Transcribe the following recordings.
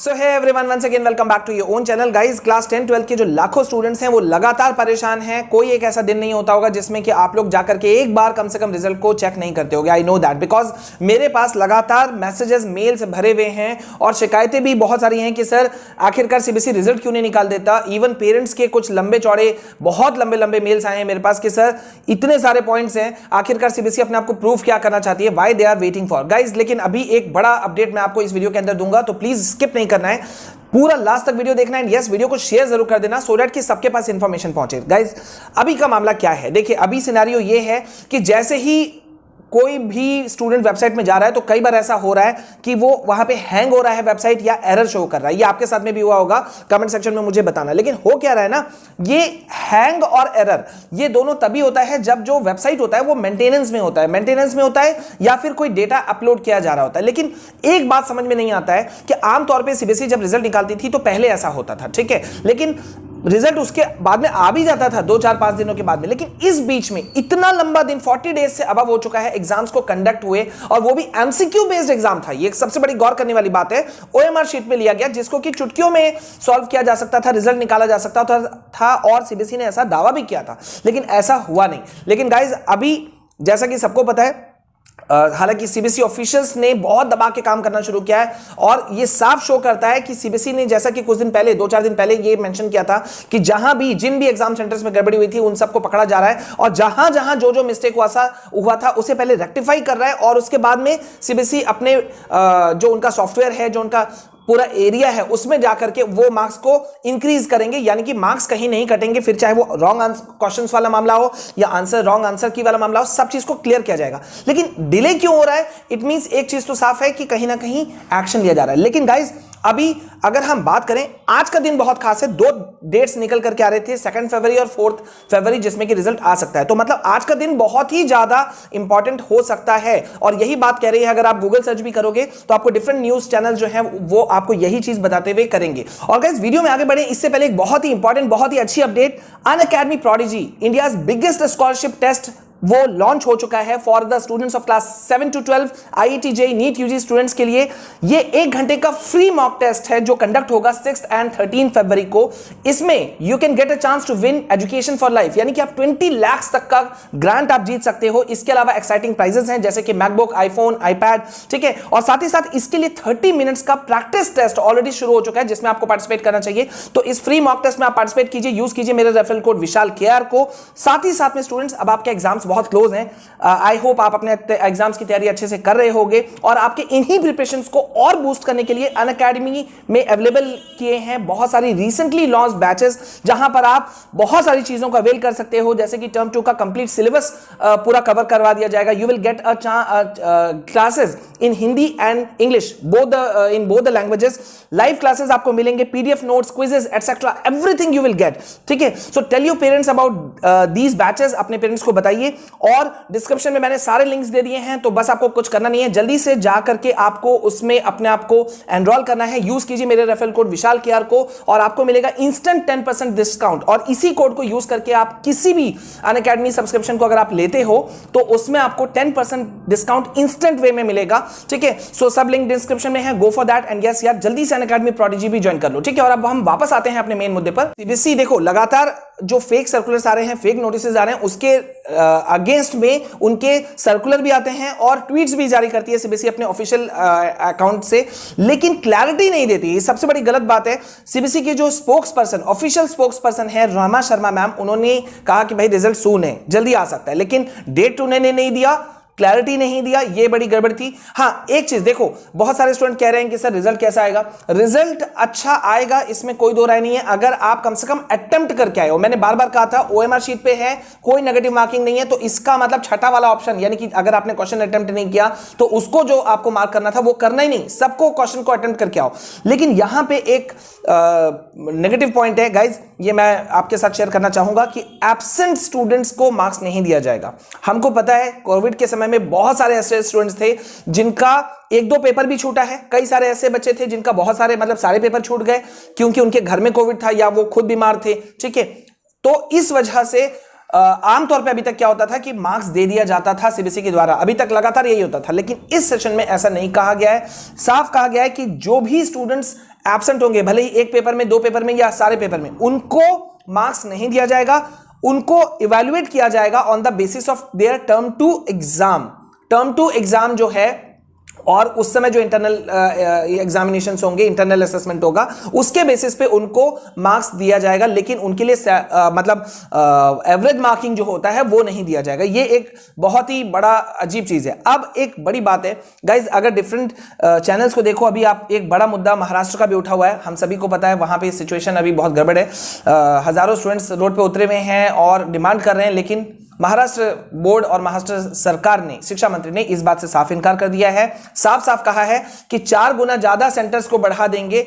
So hey everyone, once again welcome back to your own channel. Guys, class 10 12 के जो लाखों students हैं वो लगातार परेशान हैं। कोई एक ऐसा दिन नहीं होता होगा जिसमें कि आप लोग जाकर के एक बार कम से कम रिजल्ट को चेक नहीं करते होगे। आई नो दैट बिकॉज मेरे पास लगातार मैसेजेस मेल्स भरे हुए हैं और शिकायतें भी बहुत सारी हैं कि सर आखिरकार सीबीएसई रिजल्ट क्यों नहीं निकाल देता। इवन पेरेंट्स के कुछ लंबे चौड़े बहुत लंबे लंबे मेल्स आए हैं मेरे पास कि सर इतने सारे पॉइंट्स हैं, आखिरकार सीबीएसई अपने आप को प्रूव क्या करना चाहती है, why they are waiting for. Guys, लेकिन अभी एक बड़ा अपडेट मैं आपको इस वीडियो के अंदर दूंगा, तो प्लीज स्किप नहीं करना है, पूरा लास्ट तक वीडियो देखना है। यस, वीडियो को शेयर जरूर कर देना सो दैट कि सबके पास इंफॉर्मेशन पहुंचे। गाइस, अभी का मामला क्या है, देखिए अभी सिनेरियो ये है कि जैसे ही कोई भी स्टूडेंट वेबसाइट में जा रहा है तो कई बार ऐसा हो रहा है कि वो वहां पे हैंग हो रहा है वेबसाइट या एरर शो कर रहा है। ये आपके साथ में भी हुआ होगा, कमेंट सेक्शन में मुझे बताना। लेकिन हो क्या रहा है ना, ये हैंग और एरर ये दोनों तभी होता है जब जो वेबसाइट होता है वो मेंटेनेंस में होता है या फिर कोई डेटा अपलोड किया जा रहा होता है। लेकिन एक बात समझ में नहीं आता है कि आमतौर पर सीबीएसई जब रिजल्ट निकालती थी तो पहले ऐसा होता था, ठीक है, लेकिन रिजल्ट उसके बाद में आ भी जाता था 2-4-5 दिनों के बाद में। लेकिन इस बीच में इतना लंबा दिन 40 डेज से अबव हो चुका है एग्जाम्स को कंडक्ट हुए, और वो भी एमसीक्यू बेस्ड एग्जाम था। ये एक सबसे बड़ी गौर करने वाली बात है। ओएमआर शीट पे लिया गया जिसको कि चुटकियों में सॉल्व किया जा सकता था, रिजल्ट निकाला जा सकता था और सीबीएसई ने ऐसा दावा भी किया था, लेकिन ऐसा हुआ नहीं। लेकिन गाइज, अभी जैसा कि सबको पता है, हालांकि सीबीएसई ऑफिशियल्स ने बहुत दबा के काम करना शुरू किया है और ये साफ शो करता है कि सीबीएसई ने, जैसा कि कुछ दिन पहले 2-4 दिन पहले ये मेंशन किया था कि जहां भी जिन भी एग्जाम सेंटर्स में गड़बड़ी हुई थी उन सबको पकड़ा जा रहा है और जहां जहां जो मिस्टेक हुआ था उसे पहले रेक्टिफाई कर रहा है और उसके बाद में सीबीएसई अपने जो उनका सॉफ्टवेयर है, जो उनका पूरा एरिया है, उसमें जाकर के वो मार्क्स को इंक्रीज करेंगे, यानी कि मार्क्स कहीं नहीं कटेंगे। फिर चाहे वो रॉन्ग क्वेश्चंस वाला मामला हो या रॉन्ग आंसर की वाला मामला हो, सब चीज को क्लियर किया जाएगा। लेकिन डिले क्यों हो रहा है? इट मींस एक चीज तो साफ है कि कहीं ना कहीं एक्शन लिया जा रहा है। लेकिन गाइज, अभी अगर हम बात करें, आज का दिन बहुत खास है। 2 डेट्स निकल करके आ रहे थे, 2 फरवरी और 4 फरवरी, जिसमें कि रिजल्ट आ सकता है। तो मतलब आज का दिन बहुत ही ज्यादा इंपॉर्टेंट हो सकता है और यही बात कह रही है। अगर आप गूगल सर्च भी करोगे तो आपको डिफरेंट न्यूज चैनल जो है वो आपको यही चीज बताते हुए करेंगे। और गाइस, वीडियो में आगे बढ़े इससे पहले एक बहुत ही इंपॉर्टेंट, बहुत ही अच्छी update. Unacademy prodigy, India's biggest scholarship test, वो लॉन्च हो चुका है for the students of class 7 to 12 IIT JEE NEET UG students के लिए। ये 1 घंटे का फ्री मॉक टेस्ट है जो कंडक्ट होगा 6 and 13 फरवरी को। इसमें you can get a chance to win education for life, यानी कि आप 20 लाख तक का ग्रांट आप जीत सकते हो। इसके अलावा एक्साइटिंग प्राइजेस हैं जैसे कि मैकबुक, आईफोन, आईपैड, ठीक है, और साथ ही साथ इसके लिए 30 मिनट्स का प्रैक्टिस टेस्ट ऑलरेडी शुरू हो चुका है जिसमें आपको पार्टिसिपेट करना चाहिए। तो इस फ्री मॉक टेस्ट में आप पार्टिसिपेट कीजिए, यूज कीजिए मेरे रेफरल कोड विशाल केआर को। साथ ही साथ में स्टूडेंट्स, अब आपके एग्जाम्स बहुत क्लोज हैं। आई होप आप अपने एग्जाम्स की तैयारी अच्छे से कर रहे होंगे और आपके इन्हीं प्रिपरेशंस को और बूस्ट करने के लिए अनअकैडमी में अवेलेबल किए हैं बहुत सारी रिसेंटली लॉन्च बैचेस, जहां पर आप बहुत सारी चीजों का अवेल कर सकते हो। जैसे कि टर्म 2 का कंप्लीट सिलेबस पूरा कवर करवा दिया जाएगा। You will get a classes in Hindi and English, in both the languages. Live classes आपको मिलेंगे, PDF notes, quizzes etcetera, everything you will get, ठीक है। So tell your parents about these batches, अपने parents को बताइए। और डिस्क्रिप्शन में मैंने सारे लिंक्स दे दिए हैं, तो बस आपको कुछ करना नहीं है, जल्दी से जा करके आपको उसमें अपने आप को एनरोल करना है। यूज कीजिए मेरे रेफरल कोड विशाल केआर को और आपको मिलेगा इंस्टेंट 10% डिस्काउंट। और इसी कोड को यूज करके आप किसी भी अनअकैडमी सब्सक्रिप्शन को अगर आप लेते हो तो उसमें आपको 10% डिस्काउंट इंस्टेंट वे में मिलेगा, ठीक है। सो सब लिंक डिस्क्रिप्शन में है, go for that and yes यार, जल्दी से अनअकैडमी प्रोडिजी भी ज्वाइन कर लो, ठीक है। और अब हम वापस आते हैं अपने मेन मुद्दे पर। सीबीएसई देखो, लगातार जो फेक सर्कुलर्स आ रहे हैं, फेक नोटिस आ रहे हैं, उसके अगेंस्ट में उनके सर्कुलर भी आते हैं और ट्वीट्स भी जारी करती है सीबीएसई अपने ऑफिशियल अकाउंट से, लेकिन क्लैरिटी नहीं देती। ये सबसे बड़ी गलत बात है। सीबीएसई के जो spokes person, official spokes person है रमा शर्मा मैम, उन्होंने कहा कि भाई रिजल्ट सून है, जल्दी आ सकता है, लेकिन डेट उन्होंने नहीं दिया, क्लैरिटी नहीं दिया, ये बड़ी गड़बड़ थी। हाँ, एक चीज देखो, बहुत सारे स्टूडेंट कह रहे हैं कि सर रिजल्ट कैसा आएगा। रिजल्ट अच्छा आएगा, इसमें कोई दो राय नहीं है, अगर आप कम से कम अटेम्प्ट करके आए हो। मैंने बार बार कहा था, ओएमआर शीट पे है, कोई नेगेटिव मार्किंग नहीं है, तो इसका मतलब छठा वाला ऑप्शन, यानी कि अगर आपने क्वेश्चन अटेम्प्ट नहीं किया तो उसको जो आपको मार्क करना था वो करना ही नहीं, सबको क्वेश्चन को अटेम्प्ट करके आओ। लेकिन यहां पे एक नेगेटिव पॉइंट है गाइज, ये मैं आपके साथ शेयर करना चाहूंगा कि एब्सेंट स्टूडेंट्स को मार्क्स नहीं दिया जाएगा। हमको पता है कोविड के समय में बहुत सारे ऐसे स्टूडेंट्स थे जिनका 1-2 पेपर भी छूटा है। कई सारे ऐसे बच्चे थे जिनका बहुत सारे, मतलब सारे पेपर छूट गए क्योंकि उनके घर में कोविड था या वो खुद बीमार थे, ठीक है। तो इस वजह से आमतौर पे अभी तक क्या होता था कि मार्क्स दे दिया जाता था सीबीएसई के द्वारा, अभी तक लगातार यही होता था। लेकिन इस सेशन में ऐसा नहीं कहा गया है, साफ कहा गया है कि जो भी स्टूडेंट्स एब्सेंट होंगे, भले ही एक पेपर में, दो पेपर में या सारे पेपर में, उनको मार्क्स नहीं दिया जाएगा। उनको इवैल्यूएट किया जाएगा on the basis of their term two exam. Term two exam जो है, और उस समय जो इंटरनल एग्जामिनेशंस होंगे, इंटरनल असेसमेंट होगा, उसके बेसिस पे उनको मार्क्स दिया जाएगा। लेकिन उनके लिए मतलब एवरेज मार्किंग जो होता है वो नहीं दिया जाएगा। ये एक बहुत ही बड़ा अजीब चीज है। अब एक बड़ी बात है गाइज, अगर डिफरेंट चैनल्स को देखो, अभी आप एक बड़ा मुद्दा महाराष्ट्र का भी उठा हुआ है, हम सभी को पता है वहां पे सिचुएशन अभी बहुत गड़बड़ है। हजारों स्टूडेंट्स रोड पे उतरे हुए हैं और डिमांड कर रहे हैं, लेकिन महाराष्ट्र बोर्ड और महाराष्ट्र सरकार ने, शिक्षा मंत्री ने इस बात से साफ इनकार कर दिया है। साफ साफ कहा है कि 4 गुना ज्यादा सेंटर्स को बढ़ा देंगे,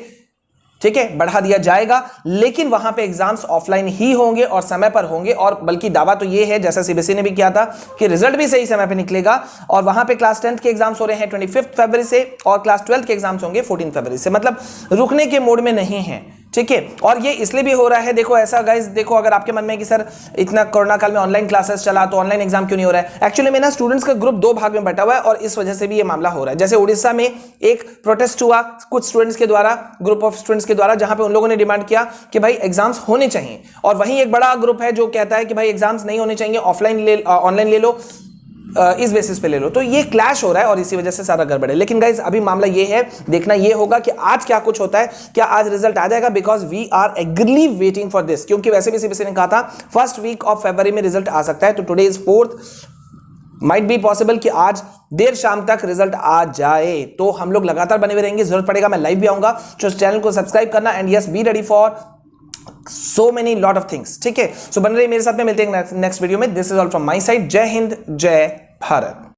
ठीक है, बढ़ा दिया जाएगा, लेकिन वहां पे एग्जाम्स ऑफलाइन ही होंगे और समय पर होंगे। और बल्कि दावा तो ये है, जैसा सीबीएसई ने भी किया था, कि रिजल्ट भी सही समय पे निकलेगा। और वहां पे क्लास 10th के एग्जाम्स हो रहे हैं 25 फरवरी से, और क्लास 12th के एग्जाम्स होंगे 14 फरवरी से। मतलब रुकने के मोड में नहीं है, ठीक है। और ये इसलिए भी हो रहा है, देखो ऐसा गाइस, देखो अगर आपके मन में कि सर इतना कोरोना काल में ऑनलाइन क्लासेस चला तो ऑनलाइन एग्जाम क्यों नहीं हो रहा है, एक्चुअली में ना स्टूडेंट्स का ग्रुप 2 भाग में बटा हुआ है और इस वजह से भी ये मामला हो रहा है। जैसे उड़ीसा में एक प्रोटेस्ट हुआ कुछ स्टूडेंट्स के द्वारा, ग्रुप ऑफ स्टूडेंट्स के द्वारा, जहां पे उन लोगों ने डिमांड किया कि भाई एग्जाम्स होने चाहिए, और वहीं एक बड़ा ग्रुप है जो कहता है कि भाई एग्जाम्स नहीं होने चाहिए, ऑनलाइन ले लो, इस बेसिस पे ले लो। तो ये क्लैश हो रहा है और इसी वजह से सारा गड़बड़ है। लेकिन गाइज अभी मामला ये है, देखना ये होगा कि आज क्या कुछ होता है, क्या आज रिजल्ट आ जाएगा, because we are eagerly waiting for this. क्योंकि वैसे भी सीबीएसई ने कहा था फर्स्ट वीक ऑफ फरवरी में रिजल्ट आ सकता है, तो today is 4th, might be possible कि आज देर शाम तक रिजल्ट आ जाए। तो हम लोग लगातार बने हुए रहेंगे, जरूरत पड़ेगा मैं लाइव भी आऊंगा, तो चैनल को सब्सक्राइब करना, and yes be ready for so many lot of things, ठीक है। सो बन रही मेरे साथ में, मिलते हैं नेक्स्ट वीडियो में। This is all from my side. जय हिंद, जय भारत।